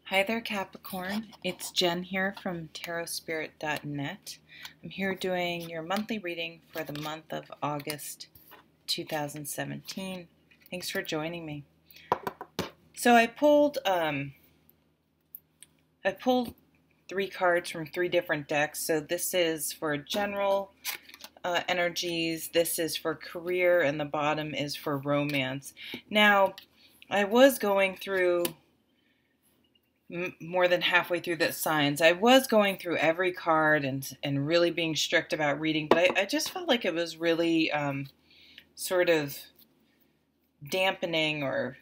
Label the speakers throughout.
Speaker 1: Hi there, Capricorn. It's Jen here from tarotspirit.net. I'm here doing your monthly reading for the month of August 2017. Thanks for joining me. So I pulled three cards from three different decks. So this is for general energies, this is for career, and the bottom is for romance. Now, I was going through more than halfway through the signs. I was going through every card and really being strict about reading, but I just felt like it was really sort of dampening or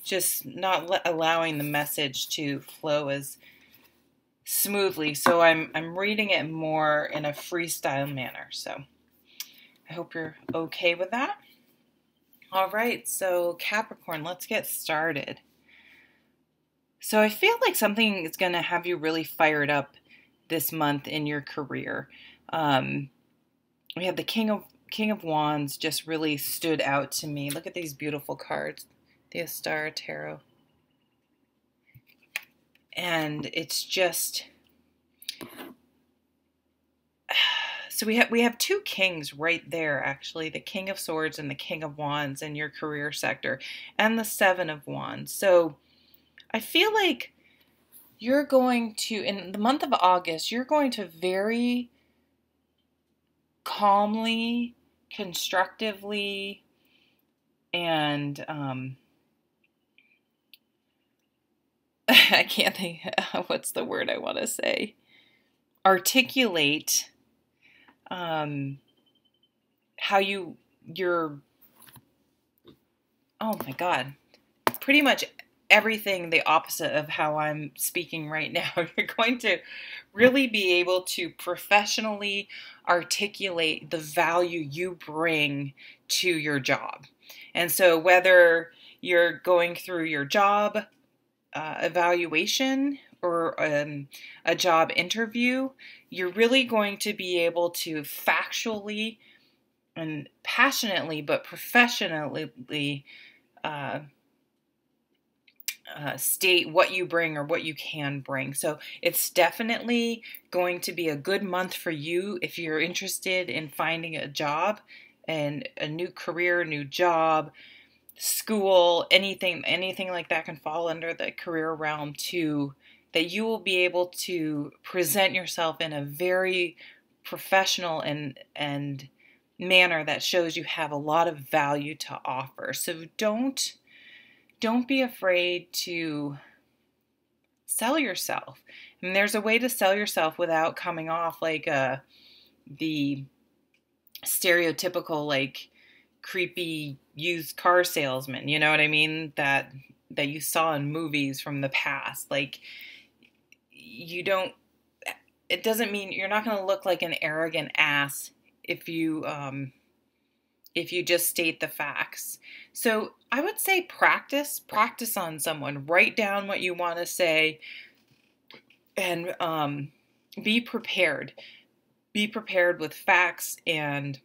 Speaker 1: just not allowing the message to flow as smoothly. So I'm reading it more in a freestyle manner. So I hope you're okay with that. All right, so Capricorn, let's get started. So I feel like something is going to have you really fired up this month in your career. We have the King of Wands just really stood out to me. Look at these beautiful cards, the Ostara Tarot. And it's just... So we have two kings right there, actually, the King of Swords and the King of Wands in your career sector, and the Seven of Wands. So I feel like you're going to, in the month of August, you're going to very calmly, constructively, and I can't think, what's the word I want to say? Articulate how you're, oh my God, pretty much everything the opposite of how I'm speaking right now. You're going to really be able to professionally articulate the value you bring to your job. And so whether you're going through your job evaluation or a job interview, you're really going to be able to factually and passionately but professionally state what you bring or what you can bring. So it's definitely going to be a good month for you if you're interested in finding a job and a new career, new job, school, anything like that can fall under the career realm too, that you will be able to present yourself in a very professional and manner that shows you have a lot of value to offer. So don't be afraid to sell yourself. And there's a way to sell yourself without coming off like the stereotypical like creepy used car salesman, you know what I mean, that you saw in movies from the past. Like, it doesn't mean you're not going to look like an arrogant ass if you just state the facts. So I would say practice on someone. Write down what you want to say and be prepared. Be prepared with facts, and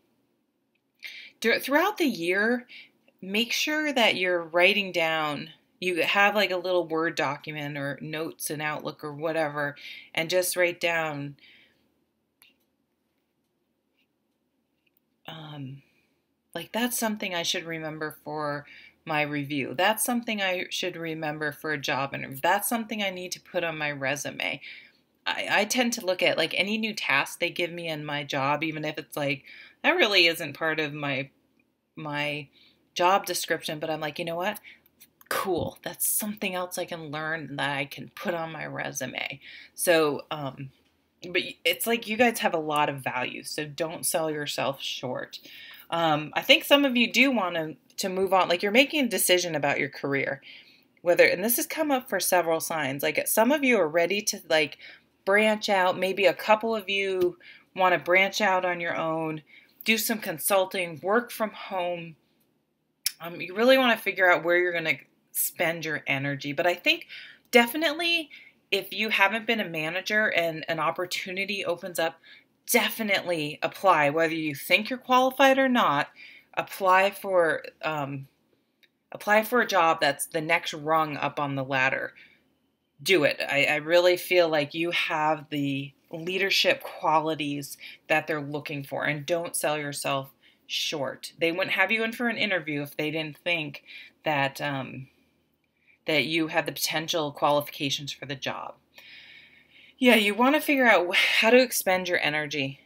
Speaker 1: throughout the year, make sure that you're writing down. You have like a little Word document or notes in Outlook or whatever, and just write down like, that's something I should remember for my review. That's something I should remember for a job interview. That's something I need to put on my resume. I tend to look at like any new task they give me in my job, even if it's like, that really isn't part of my job description, but I'm like, you know what? Cool. That's something else I can learn that I can put on my resume. So, but it's like you guys have a lot of value, so don't sell yourself short. I think some of you do want to move on, like you're making a decision about your career, and this has come up for several signs, like some of you are ready to like branch out. Maybe a couple of you want to branch out on your own, do some consulting, work from home. You really want to figure out where you're going to spend your energy. But I think definitely if you haven't been a manager and an opportunity opens up, definitely apply. Whether you think you're qualified or not, apply for Apply for a job that's the next rung up on the ladder. Do it. I really feel like you have the leadership qualities that they're looking for, and don't sell yourself short. They wouldn't have you in for an interview if they didn't think that that you had the potential qualifications for the job. Yeah, you want to figure out how to expend your energy.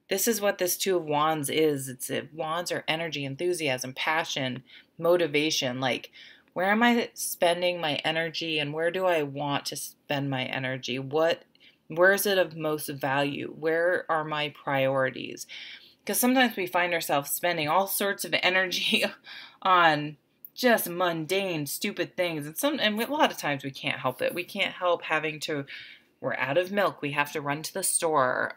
Speaker 1: This is what this Two of Wands is. Wands are energy, enthusiasm, passion, motivation. Like, where am I spending my energy, and where do I want to spend my energy? Where is it of most value? Where are my priorities? Because sometimes we find ourselves spending all sorts of energy on just mundane, stupid things, and a lot of times we can't help it. We can't help having to. We're out of milk. We have to run to the store.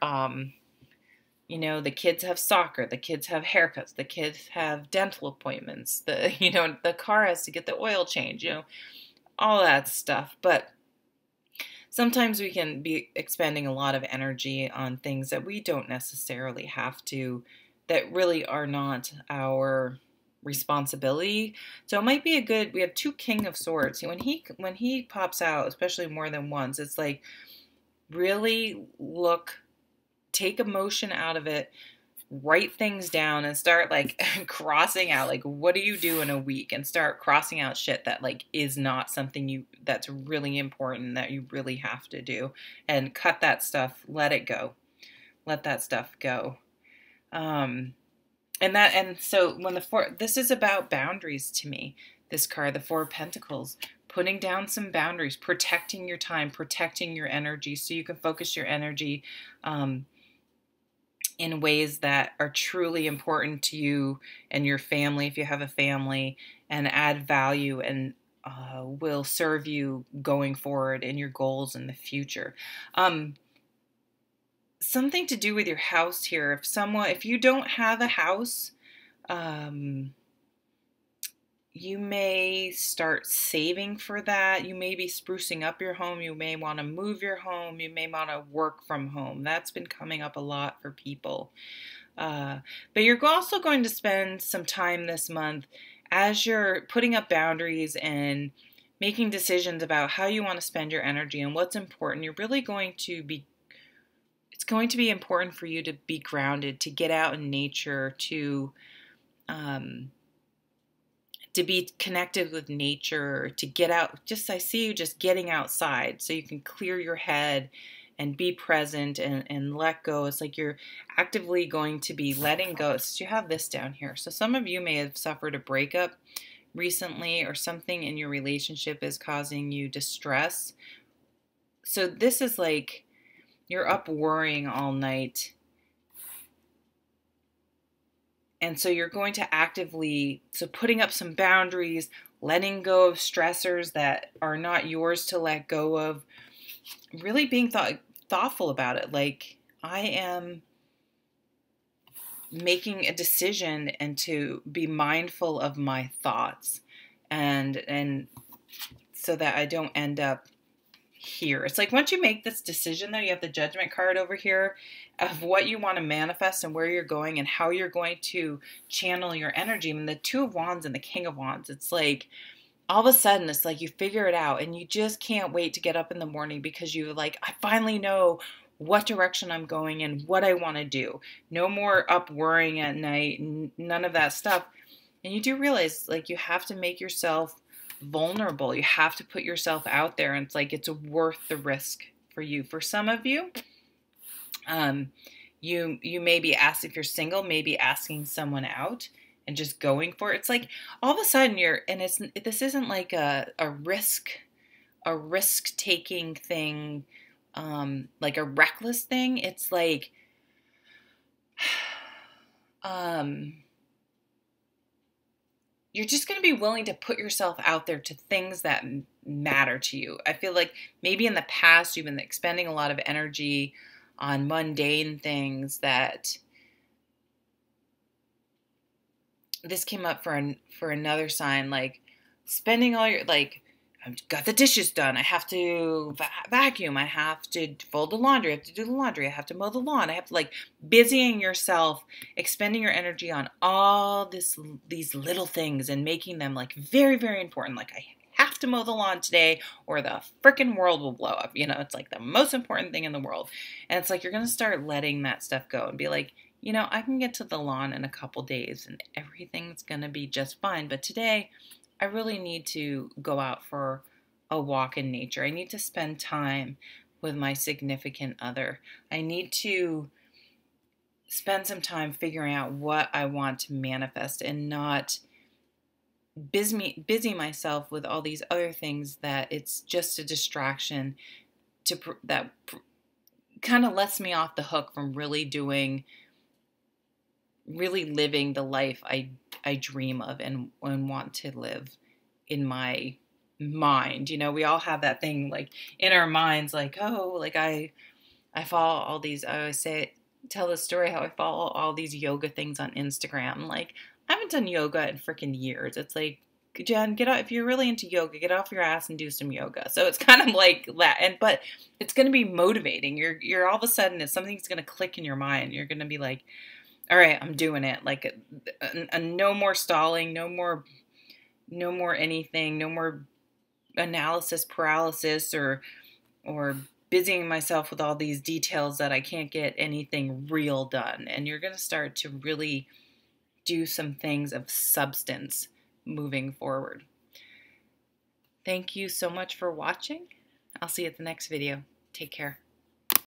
Speaker 1: The kids have soccer. The kids have haircuts. The kids have dental appointments. The car has to get the oil change. All that stuff. But sometimes we can be expending a lot of energy on things that we don't necessarily have to, that really are not our responsibility. So it might be we have two King of Swords. When he pops out, especially more than once, it's like, really take emotion out of it, write things down, and start like crossing out, like, what do you do in a week, and start crossing out shit that like is not something that's really important that you really have to do, and cut that stuff, let it go, let that stuff go. So when this is about boundaries to me, this card, the Four of Pentacles, putting down some boundaries, protecting your time, protecting your energy, so you can focus your energy in ways that are truly important to you and your family, if you have a family, and add value and will serve you going forward in your goals in the future. Something to do with your house here. If you don't have a house, you may start saving for that. You may be sprucing up your home. You may want to move your home. You may want to work from home. That's been coming up a lot for people. But you're also going to spend some time this month as you're putting up boundaries and making decisions about how you want to spend your energy and what's important. You're really it's going to be important for you to be grounded, to get out in nature, to be connected with nature, to get out. I see you just getting outside so you can clear your head and be present and let go. It's like you're actively going to be letting go. So you have this down here. So some of you may have suffered a breakup recently, or something in your relationship is causing you distress. So this is like you're up worrying all night. And so you're going to putting up some boundaries, letting go of stressors that are not yours to let go of, really being thoughtful about it. Like, I am making a decision and to be mindful of my thoughts, and so that I don't end up here. It's like once you make this decision, though, you have the Judgment card over here of what you want to manifest and where you're going and how you're going to channel your energy. And the Two of Wands and the King of Wands, it's like all of a sudden it's like you figure it out and you just can't wait to get up in the morning because you like, I finally know what direction I'm going and what I want to do. No more up worrying at night, none of that stuff. And you do realize like you have to make yourself vulnerable. You have to put yourself out there, and it's like it's worth the risk for you. For some of you, you may be asked, if you're single, maybe asking someone out and just going for it. It's like all of a sudden this isn't like a risk taking thing, like a reckless thing. It's like you're just going to be willing to put yourself out there to things that matter to you. I feel like maybe in the past you've been expending a lot of energy on mundane things. That this came up for another sign, like spending all your, like, I've got the dishes done. I have to vacuum. I have to fold the laundry. I have to do the laundry. I have to mow the lawn. I have to, like, busying yourself, expending your energy on all these little things and making them, like, very, very important. Like, I have to mow the lawn today or the freaking world will blow up. You know, it's like the most important thing in the world. And it's like you're going to start letting that stuff go and be like, you know, I can get to the lawn in a couple days and everything's going to be just fine. But today, I really need to go out for a walk in nature. I need to spend time with my significant other. I need to spend some time figuring out what I want to manifest and not busy myself with all these other things that it's just a distraction that kind of lets me off the hook from really living the life I dream of and want to live in my mind. You know, we all have that thing like in our minds, like, oh, like I follow all these, I always tell the story how I follow all these yoga things on Instagram. Like, I haven't done yoga in freaking years. It's like, Jen, get out, if you're really into yoga, get off your ass and do some yoga. So it's kind of like that. But it's going to be motivating. You're all of a sudden, if something's going to click in your mind, you're going to be like, all right, I'm doing it. Like, no more stalling, no more anything, no more analysis paralysis or busying myself with all these details that I can't get anything real done. And you're going to start to really do some things of substance moving forward. Thank you so much for watching. I'll see you at the next video. Take care.